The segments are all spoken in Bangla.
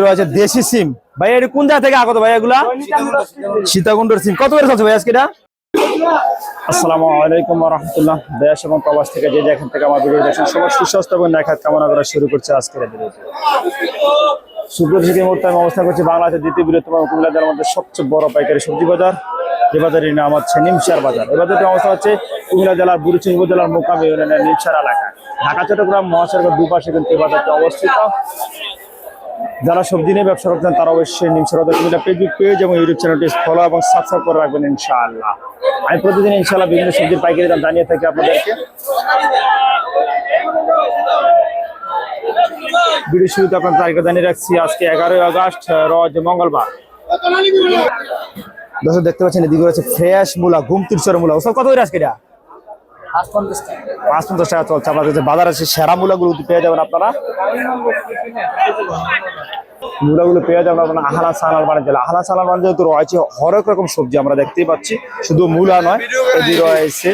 রয়েছে দেশি সিম ভাই, এটা কোন জায়গা থেকে আগত ভাই? এগুলা সীতাকুণ্ডের সিম। কত করে চলছে ভাই আজকে এটা? আসসালামু আলাইকুম ওয়া রাহমাতুল্লাহ। দেশ এবং প্রবাস থেকে যে যেখান থেকে আমার ভিডিও দেখছেন সবার সুস্বাস্থ্য এবং নেখাত কামনা করা শুরু করছে আজকের ভিডিও। সুপ্রদর্শক, এই মুহূর্তে আমি অবস্থান করছি বাংলাদেশের দ্বিতীয় বৃহত্তম কুমিল্লা জেলার মধ্যে সবচেয়ে বড় পাইকারি সবজি বাজার। এই বাজারের নাম হচ্ছে নিমসার বাজার। এই বাজারটি অবস্থা হচ্ছে কুমিল্লা জেলার বুড়িচং উপজেলার মোকাম ইউনিয়নের নিমসার এলাকা। ঢাকা চট্টগ্রাম মহাসড়কের দুপাশে কিন্তু এই বাজারটি অবস্থিত। যারা সবজি নিয়ে ব্যবসা করতেন তারা অবশ্যই নিমসার বাজার কুমিল্লা ফেসবুক পেজ এবং ইউটিউব চ্যানেলটি ফলো এবং সাবস্ক্রাইব করে রাখবেন ইনশাআল্লাহ। আমি প্রতিদিন ইনশাআল্লাহ বিভিন্ন সবজির পাইকারি দাম জানিয়ে থাকি আপনাদেরকে। ভিডিও শুরুতে আপনার তারিখ জানিয়ে রাখছি, আজকে 11ই আগস্ট, রোজ মঙ্গলবার। দর্শক দেখতে পাচ্ছেন এদিকে রয়েছে ফ্রেশ মূলা, ঘুমতির চর মূলা। ওসব কত করে আজকে এটা? ৫৫ টাকা চলছে। আপনার কাছে বাজার আছে, সেরা মূলাগুলো পেয়ে যাবেন আপনারা। মূলাগুলো পেয়ে যাবেন আপনার আহলা সালাল বাণিজ্য। আহলা সালাল বাণিজ্য তো রয়েছে হরেক রকম সবজি আমরা দেখতেই পাচ্ছি, শুধু মূলা নয়, এদিকে রয়েছে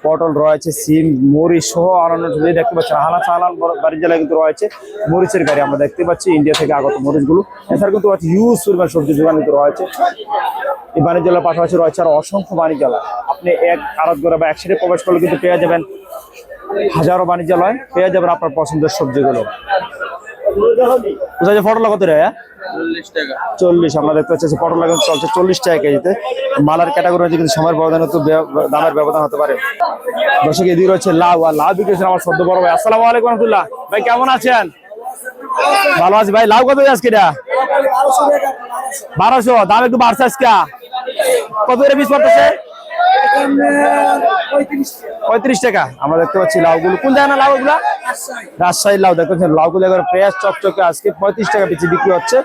পটল, রয়েছে সিম, মরিচ সহ অন্যান্য সবজি দেখতে পাচ্ছেন। আহলা সালাল বাণিজ্য জেলায় কিন্তু রয়েছে মরিচের গাড়ি, আমরা দেখতে পাচ্ছি ইন্ডিয়া থেকে আগত মরিচগুলো। এছাড়া কিন্তু হিউজ পরিমাণ সবজি দোকান কিন্তু রয়েছে এই বাণিজ্য জেলার পাশাপাশি। রয়েছে আর অসংখ্য বাণিজ্য জেলা। আপনি এক আড়ত করে বা এক সাইডে প্রবেশ করলে কিন্তু পেয়ে যাবেন হাজারো বাণিজ্যালয়, পেয়ে যাবেন আপনার পছন্দের সবজিগুলো। পটল কত রে? 40। আমরা দেখতে পাচ্ছি পটল চলছে 40 টাকা কেজিতে। মালার ক্যাটাগরি রয়েছে, কিন্তু সময়ের ব্যবধানে তো দামের ব্যবধান হতে পারে। দর্শক এদিকে রয়েছে লাউ, আর লাউ বিক্রি হচ্ছে আমার সদ্য বড় ভাই। আসসালামু আলাইকুম রহমতুল্লাহ ভাই, কেমন আছেন? ভালো আছি ভাই। লাউ কত আজকে এটা? 1200। দাম একটু বাড়ছে আজকে। কত করে পিস পড়তেছে? 35 টাকা। আমরা দেখতে পাচ্ছি লাউগুলো। কোন জায়গা না লাউ গুলা? রাজশাহীর লাউ। দেখতে পাচ্ছেন লাউগুলো একবার ফ্রেশ চকচকে আজকে 35 টাকা পিস বিক্রি হচ্ছে।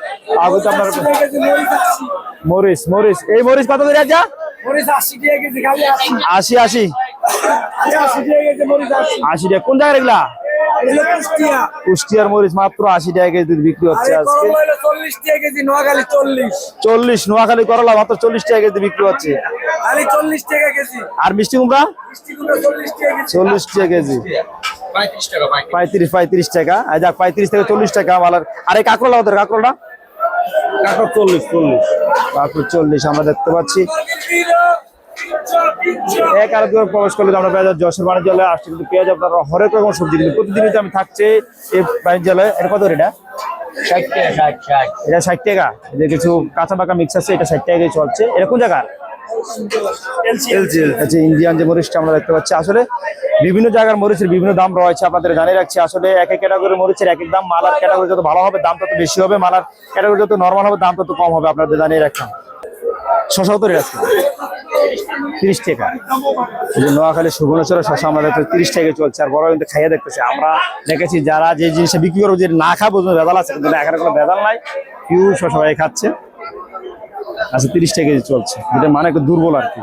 আগে তো আপনার মরিচ, এই মরিচ কত করে আছে? 80 টাকা। কোন জায়গায় এগুলা? কুষ্টিয়ার মরিচ মাত্র 80 টাকা কেজি বিক্রি হচ্ছে আজকে। 40। নোয়াখালী করলা মাত্র 40 টাকা কেজি বিক্রি হচ্ছে। আর মিষ্টি কুমড়া 40 টাকা কেজি। 35 টাকা। যাক, 35 থেকে 40 টাকা মালার। আর এই কাঁকড়া ওদের কাঁকড়া 40। আমরা দেখতে পাচ্ছি এক আর দূরে প্রবেশ করলে আমরা পেয়ে যাবো যশোর বাণিজ্য জেলায় আসছে, কিন্তু পেয়ে যাবো আপনারা হরেক রকম সবজি। কিন্তু প্রতিদিনই তো আমি থাকছে এই বাণিজ্য জেলায়। এটা কত এটা? 60 টাকা। এটা 60 টাকা। যে কিছু কাঁচা পাকা মিক্স আছে, এটা 60 টাকা চলছে। এটা কোন জায়গার? ইন্ডিয়ান যে মরিচটা আমরা দেখতে পাচ্ছি। আসলে বিভিন্ন জায়গার মরিচের বিভিন্ন দাম রয়েছে, আপনাদের জানিয়ে রাখছি। আসলে এক এক ক্যাটাগরির মরিচের এক এক দাম। মালার ক্যাটাগরি যত ভালো হবে দাম তত বেশি হবে, মালার ক্যাটাগরি যত নর্মাল হবে দাম তত কম হবে, আপনাদের জানিয়ে রাখলাম। 76 আছে 30 টাকা। নোয়াখালী সুবর্ণচর শশা আমাদের 30 টাকা চলছে। আর বড় কিন্তু খাইয়ে দেখতেছে। আমরা দেখেছি যারা যে জিনিসটা বিক্রি করবো, যে না খাবো ভেজাল আছে, কিন্তু এখানে কোনো ভেজাল নাই, পিওর শশা ভাই খাচ্ছে। আচ্ছা, 30 টাকা কেজি চলছে, যেটা মানে একটু দুর্বল আর কি।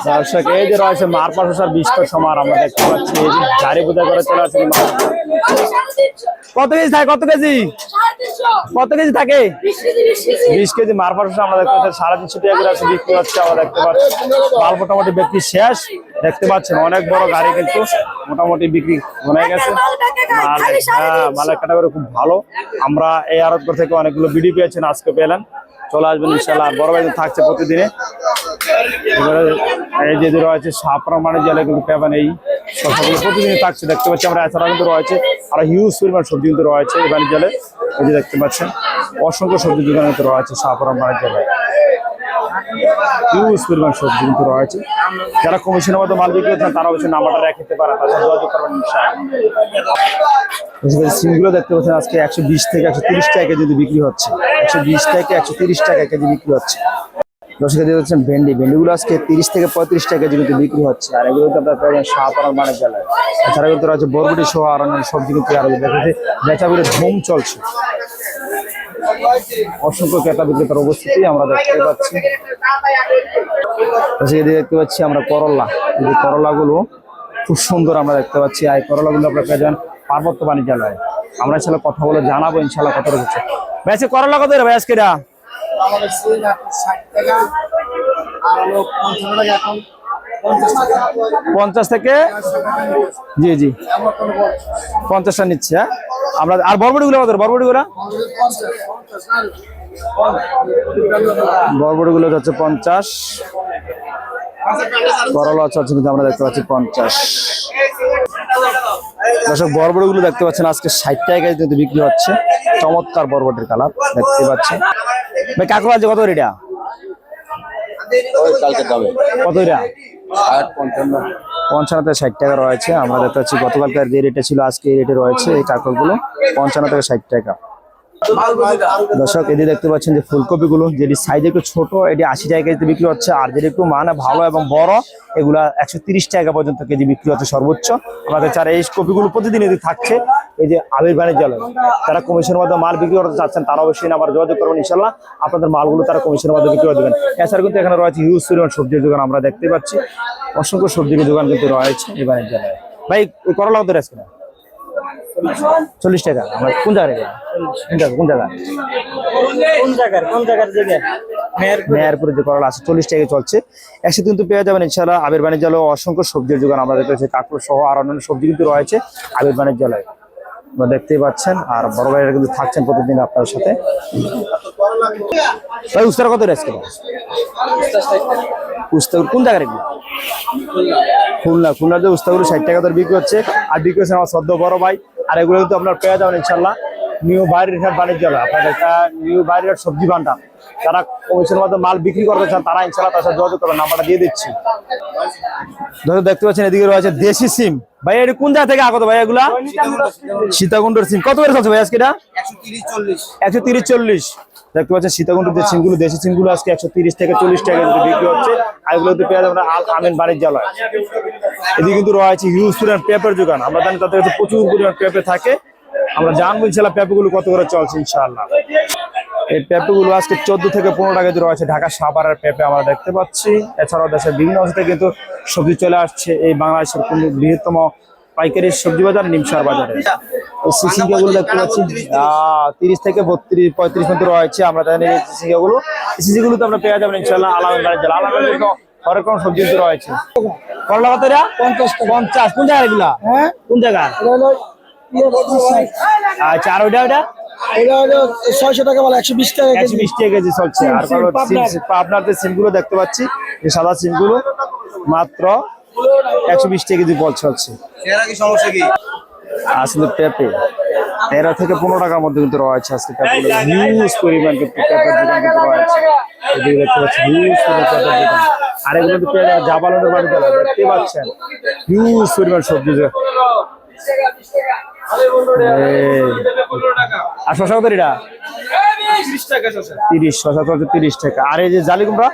দর্শক এই যে রয়েছে মারপা শশার 20 সমার, আমরা দেখতে পাচ্ছি এই যে গাড়ি বোঝা করে চলে আসছে। কত কেজি থাকে? কত কেজি থাকে? 20 কেজি মারপা শশা আমরা দেখতে পাচ্ছি 350 টাকা করে আছে বিক্রি হচ্ছে। আমরা দেখতে পাচ্ছি মাল মোটামুটি বিক্রি শেষ। দেখতে পাচ্ছেন অনেক বড় গাড়ি কিন্তু মোটামুটি বিক্রি হয়ে গেছে। মালের ক্যাটাগরি খুব ভালো। আমরা এই আড়তঘর থেকে অনেকগুলো ভিডিও পেয়েছেন, আজকে পেলেন। চলে আসবেন ইনশাআল্লাহ। বড় ভাই থাকছে প্রতিদিনে। এবারে এই যে রয়েছে সাপরা বাণিজ্য জেলায় কিন্তু পেবেন এই শসাগুলো প্রতিদিনই থাকছে, দেখতে পাচ্ছি আমরা। এছাড়া কিন্তু রয়েছে আর হিউজ পরিমাণ সবজি কিন্তু রয়েছে এই বাণিজ্য জেলায়। এই যে দেখতে পাচ্ছেন অসংখ্য সবজি দোকান কিন্তু রয়েছে সাপরা বাণিজ্য জেলায়। হিউজ পরিমাণ সবজি কিন্তু রয়েছে। যারা কমিশনের মতো মাল বিক্রি করছেন তারা অবশ্যই নাম্বারটা রেখে পারেন, তাদের যোগাযোগ করবেন ইনশাআল্লাহ। সিমগুলো দেখতে পাচ্ছেন আজকে 120 থেকে 130 টাকা কেজি বিক্রি হচ্ছে। 120 থেকে 130 টাকা কেজি বিক্রি হচ্ছে। দর্শক দেখছেন ভেন্ডিগুলো আজকে 30 থেকে 35 টাকা কেজি কিন্তু বিক্রি হচ্ছে। আর এগুলো কিন্তু আপনার পাবেন শাহপাড়া বাণিজ্য জেলায়। এছাড়া কিন্তু রয়েছে বরবটি সহ আর অন্যান্য সবজি কিন্তু আরো দেখেছে বেচাগুলো ধুম চলছে। অসংখ্য ক্রেতা বিক্রেতার উপস্থিতি আমরা দেখতে পাচ্ছি। দেখতে পাচ্ছি আমরা করলা, এই যে করলাগুলো খুব সুন্দর আমরা দেখতে পাচ্ছি। আর করলাগুলো আপনার পেয়ে যাবেন পার্বত্য বাণিজ্য জেলায়। আমরা ইনশাআল্লাহ কথা বলে জানাবো ইনশাআল্লাহ কত রয়েছে। ভাই করলা কত রে ভাই আজকে? 50 থেকে জি 50টা নিচ্ছে। হ্যাঁ, আমরা আর বরবটি গুলো কত বরবটি গুলা বরবটি গুলো হচ্ছে 50, করলা হচ্ছে কিন্তু আমরা দেখতে পাচ্ছি 50। দর্শক বরবটি গুলো দেখতে পাচ্ছেন আজকে 60 টাকায় কিন্তু বিক্রি হচ্ছে। চমৎকার বরবটির কালার দেখতে পাচ্ছেন। ভাই কাঁকড়া আছে কত এটা? কত এটা? 55 থেকে 60 টাকা রয়েছে। আমরা দেখতে পাচ্ছি গতকালকার যে রেটে ছিল আজকে এই রেটে রয়েছে এই কাঁকড়া গুলো 55 থেকে 60 টাকা। দর্শক এদিকে দেখতে পাচ্ছেন যে ফুলকপি গুলো যেটি সাইজ একটু ছোট এটি 80 টাকা কেজিতে বিক্রি হচ্ছে, আর যেটি একটু মানে ভালো এবং বড় এগুলা 130 টাকা পর্যন্ত কেজি বিক্রি হচ্ছে সর্বোচ্চ। আমাদের চার এই কপিগুলো প্রতিদিন এদিকে থাকছে। এই যে আবির বাণিজ্যালয় তারা কমিশনের মাধ্যমে মাল বিক্রি করতে চাচ্ছেন তারা অবশ্যই আবার যোগাযোগ করবেন, ইনশাল্লাহ আপনাদের মালগুলো তারা কমিশনের মাধ্যমে বিক্রি করে দেবেন। এছাড়া কিন্তু এখানে রয়েছে হিউজ পরিমাণ সবজির দোকান আমরা দেখতে পাচ্ছি, অসংখ্য সবজির দোকান কিন্তু রয়েছে এই বাণিজ্যালয়ে। ভাই করলা কত আছে কিনা? 40 টাকা। আমরা কোন জায়গায় মেহেরপুরে যে করলা আছে 40 টাকা চলছে। একসাথে কিন্তু পেয়ে যাবেন ইনশাআল্লাহ আবির বাণিজ্যালয়ে অসংখ্য সবজির দোকান আমরা দেখতে পাচ্ছি, কাঁকড়া সহ আর অন্যান্য সবজি কিন্তু রয়েছে আবির বাণিজ্যালয়ে আপনারা দেখতেই পাচ্ছেন। আর বড় ভাইরা কিন্তু থাকছেন প্রতিদিন আপনার সাথে। ভাই উস্তার কত রেট? উস্তা কোন জায়গায়? খুলনা যে উস্তাগুলো 60 টাকা ধরে বিক্রি হচ্ছে, আর বিক্রি হচ্ছে আমার সদ্য বড় ভাই। আর এগুলো কিন্তু আপনার পেয়ে যাবেন ইনশাল্লাহ নিউ বাড়িরহাট বাণিজ্যালয়, আপনার একটা নিউ বাড়িরহাট সবজি ভান্ডার। তারা কমিশনের মধ্যে মাল বিক্রি করতে চান তারা ইনশাল্লাহ তার সাথে যোগাযোগ করবেন, নাম্বারটা দিয়ে দিচ্ছি। দেখতে পাচ্ছেন এদিকে রয়েছে দেশি সিম। ভাই এটা কোন জায়গা থেকে আগত ভাই? এগুলা সীতাকুণ্ডের সিম। কত করে চলছে ভাই আজকে এটা? 130-40। দেখতে পাচ্ছেন সীতাকুণ্ডের যে সিমগুলো দেশি সিমগুলো আজকে 130 থেকে 40 টাকা বিক্রি হচ্ছে। আর এগুলো পেয়ে যাবেন আল আমিন বাণিজ্যালয়। এদিকে কিন্তু রয়েছে হিউজ পরিমাণ পেঁপের দোকান। আমরা জানি তাদের কাছে প্রচুর পরিমাণ পেঁপে থাকে। আমরা জানবো ইনশাল্লাহ পেঁপেগুলো কত করে চলছে ইনশাআল্লাহ। এই পেঁপেগুলো আজকে 14 থেকে 15 টাকা রয়েছে। ঢাকা সাভারের পেঁপে আমরা দেখতে পাচ্ছি। এছাড়াও দেশের বিভিন্ন অংশ থেকে কিন্তু সবজি চলে আসছে এই বাংলাদেশের বৃহত্তম পাইকারি সবজি বাজার নিমসার বাজারে। সিসিঙ্গাগুলো দেখতে পাচ্ছি 30 থেকে 32-35 পর্যন্ত রয়েছে। আমরা জানি সিসিগুলো তো আমরা পেয়ে যাবেন ইনশাআল্লাহ আলামিন বাণিজ্যালয়। আলামিন হরেক রকম সবজি রয়েছে। করলা কত রে? 50। কোন জায়গা এগুলা? কোন জায়গা? আচ্ছা আর ওইটা ওইটা 600 টাকা বলে 120 টাকা কেজি। 120 টাকা কেজি চলছে। আর আপনার যে সিমগুলো দেখতে পাচ্ছি এই সাদা সিমগুলো মাত্র 120 টাকা কেজি বল চলছে। সমস্যা কি? আসলে পেঁপে 13 থেকে 15 টাকার মধ্যে কিন্তু রয়েছে আজকে পেঁপেগুলো হিউজ পরিমাণ কিন্তু পেঁপের দোকান কিন্তু রয়েছে। এদিকে দেখতে পাচ্ছি হিউজ পরিমাণ পেঁপের দোকান। আর এগুলো কিন্তু পেয়ে যাবেন জাবালনের বাণিজ্যালয় দেখতে পাচ্ছেন হিউজ পরিমাণ সবজি। আর শশা কত এটা? 30 শশা চলছে 30 টাকা। আর এই যে জালি কুমড়া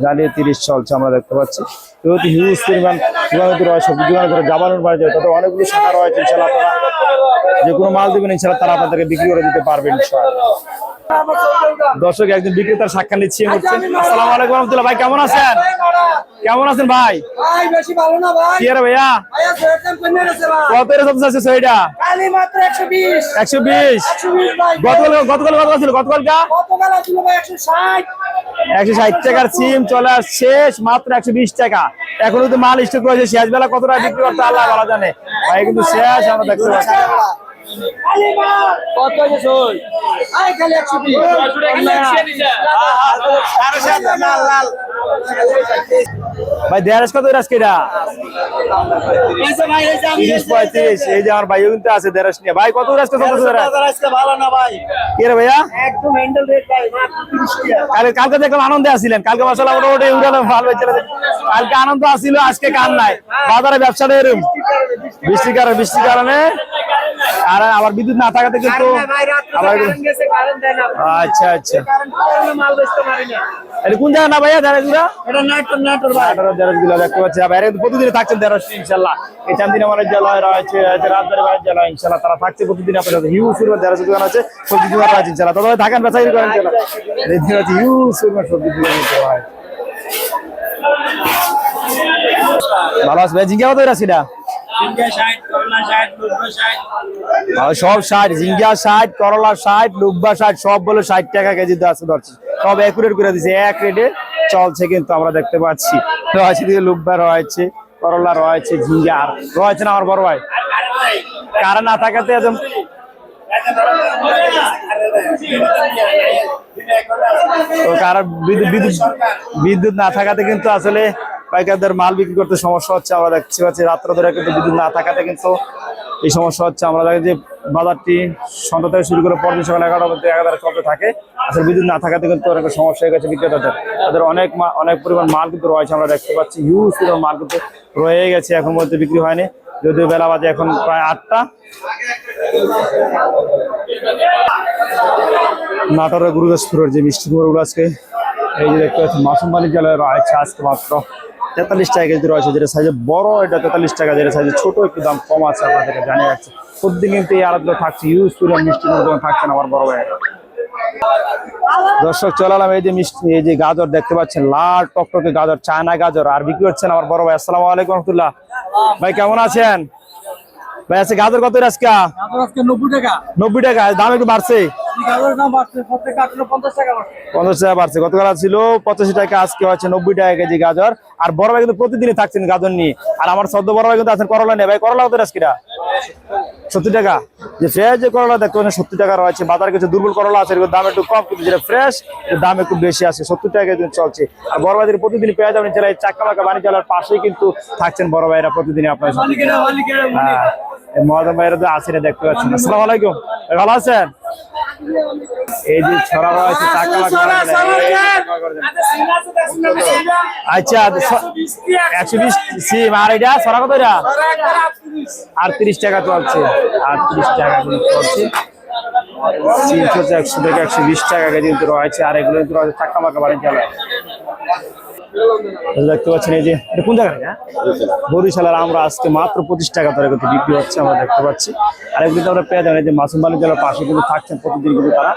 জালি 30 চলছে আমরা দেখতে পাচ্ছি। যেহেতু হিউজ পরিমাণ সবজি দোকান করে জাবালন বাড়ি যায় তাতে অনেকগুলো শাখা রয়েছে। ইনশাআল্লাহ আপনারা যে কোনো মাল দেবেন ইনশাআল্লাহ তারা আপনাদেরকে বিক্রি করে দিতে পারবেন ইনশাআল্লাহ। দর্শক একজন বিক্রেতার সাক্ষাৎ নিচ্ছি। আসসালামু আলাইকুম রহমতুল্লাহ। ভাই কেমন আছেন? কেমন আছেন ভাই? বেশি ভালো না ভাই। কি রে ভাইয়া? কত এর সবজি আছে সেইটা? কালি মাত্র 120। 120 ভাই। গতকাল কত ছিল? গতকাল ছিল ভাই 160। 160 টাকার সিম চলে আসছে মাত্র 120 টাকা। এখনো তো মাল স্টক রয়েছে, শেষ বেলা কত টাকা বিক্রি করতে আল্লাহ ভালো জানে। ভাই কিন্তু শেষ আমরা দেখতে পাচ্ছি। কত সই? খালি 120। ভাই দেড়শ কত আজকে এটা? 30-35। এই যে আমার ভাইও কিন্তু আছে দেড়শ নিয়ে। ভাই কত আজকে আজকে ভালো না ভাই। কি রে ভাইয়া? একদম হ্যান্ডেল রেট ভাই মাত্র 30 টাকা। কালকে দেখলাম আনন্দে আসছিলেন, কালকে মাশাআল্লাহ মোটামুটি উড়ালো ভালো হয়েছিল। কালকে আনন্দ আসছিল আজকে কান নাই। বাজারে ব্যবসাটা এরকম বৃষ্টির কারণে আর আবার বিদ্যুৎ না থাকাতে কিন্তু আচ্ছা আচ্ছা। কোন জায়গা না ভাইয়া দেড়শগুলা? দেড়শগুলা দেখতে পাচ্ছি প্রতিদিন থাকছেন দেড়শ ইনশাল্লাহ। এই চান্দিনা বাণিজ্যালয় রয়েছে, রাজবাড়ী বাণিজ্যালয় ইনশাল্লাহ তারা থাকছে প্রতিদিন। আপনার হিউজ পরিমাণ দেড়শ দোকান আছে, সবজি দোকান রয়েছে ইনশাল্লাহ। তবে থাকেন বেচারি করেন ইনশাল্লাহ। হিউজ পরিমাণ সবজি দোকান হয়। ভালো আছে ভাই? জিঙ্গা কত আছে এটা? সব 60, ঝিঙ্গা 60, করলা 60, লুব্বা 60, সব বলে 60 টাকা কেজি আছে ধরছি। সব একুরেট করে দিচ্ছে, এক রেটে চলছে কিন্তু আমরা দেখতে পাচ্ছি। রয়েছে দিকে লুব্বা রয়েছে, করলা রয়েছে, ঝিঙ্গা আর রয়েছে না আমার বড় ভাই। কারণ না থাকাতে একদম তো কারণ বিদ্যুৎ না থাকাতে কিন্তু আসলে পাইকারদের মাল বিক্রি করতে সমস্যা হচ্ছে। আমরা দেখতে পাচ্ছি রাত্র ধরে কিন্তু বিদ্যুৎ না থাকাতে কিন্তু এই সমস্যা হচ্ছে। আমরা দেখি যে বাজারটি সন্ধ্যা থেকে শুরু করে পরদিন সকাল 11টা মধ্যে 11 চলতে থাকে। আসলে বিদ্যুৎ না থাকাতে কিন্তু অনেক সমস্যা হয়ে গেছে বিক্রেতাদের। তাদের অনেক পরিমাণ মাল কিন্তু রয়েছে, আমরা দেখতে পাচ্ছি হিউজ পরিমাণ মাল কিন্তু রয়ে গেছে, এখন মধ্যে বিক্রি হয়নি, যদিও বেলা বাজে এখন প্রায় 8টা। নাটোরের গুরুদাসপুরের যে মিষ্টি কুমড়োগুলো আজকে এই যে দেখতে পাচ্ছি মাসুম বাণিজ্য রয়েছে আজকে মাত্র 43 টাকা কেজি রয়েছে, যেটা সাইজে বড় এটা 43 টাকা, যেটা সাইজে ছোট একটু দাম কম আছে, আপনাদেরকে জানিয়ে যাচ্ছে। প্রতিদিন কিন্তু এই আড়তগুলো থাকছে, ইউজ করে মিষ্টি কুমড়ো থাকছে না আমার বড় ভাই। দর্শক চলালাম এই যে মিষ্টি, এই যে গাজর দেখতে পাচ্ছেন, লাল টকটকে গাজর, চায়না গাজর, আর বিক্রি হচ্ছেন আমার বড় ভাই। আসসালামু আলাইকুম রহমতুল্লাহ ভাই, কেমন আছেন ভাই? আছে গাজর কত আজকে? 90 টাকা। 90 টাকা, দাম একটু বাড়ছে, গাজরের দাম বাড়ছে, প্রত্যেক কার্টুনে 50 টাকা বাড়ছে। 50 টাকা বাড়ছে, গতকাল ছিল 85 টাকা, আজকে হচ্ছে 90 টাকা কেজি গাজর। আর বড় ভাই কিন্তু প্রতিদিনই থাকছেন গাজর নিয়ে, আর আমার সদ্য বড় ভাই কিন্তু আছেন করলা নিয়ে। ভাই করলা কত আজকে? 70 টাকা। যে ফ্রেশ যে করলা দেখতে পাচ্ছেন 70 টাকা রয়েছে। বাজারে কিছু দুর্বল করলা আছে, এর দাম একটু কম, কিন্তু যেটা ফ্রেশ এর দাম একটু বেশি আছে, 70 টাকা কেজি চলছে। আর বড় ভাইদের প্রতিদিন পেয়ে যাবেন জেলায় চাক্কামাকা বাণিজ্যালয়ের পাশেই কিন্তু থাকছেন বড় ভাইরা প্রতিদিনই আপনার সাথে। হ্যাঁ, মহাজন ভাইরা তো আসেন দেখতে পাচ্ছেন। আসসালামু আলাইকুম, ভালো আছেন? এই যে ছড়া রয়েছে চাক্কামাকা, আচ্ছা 120 সিম। আর এটা ছড়া কত? এটা 38 টাকা চলছে, 38 টাকা চলছে। সিম চলছে 100 টাকা, 120 টাকা কেজি কিন্তু রয়েছে। আর এগুলো কিন্তু রয়েছে চাক্কামাকা বাণিজ্যালয়, দেখতে পাচ্ছেন। এই যে এটা কোন জায়গায়? বরিশালের আমরা আজকে মাত্র 25 টাকা দরে কিন্তু বিক্রি হচ্ছে, আমরা দেখতে পাচ্ছি। আর এগুলো আমরা পেয়ে যাবেন, এই যে মাসুম বাণিজ্যালয়ের পাশে কিন্তু থাকছেন প্রতিদিন কিন্তু তারা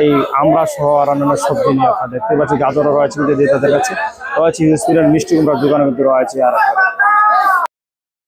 এই আমরা সহ আর অন্যান্য সবজি নিয়ে আপনারা দেখতে পাচ্ছি। গাজরও রয়েছে কিন্তু তাদের কাছে রয়েছে, মিষ্টি কুমড়ার দোকানে কিন্তু রয়েছে। আর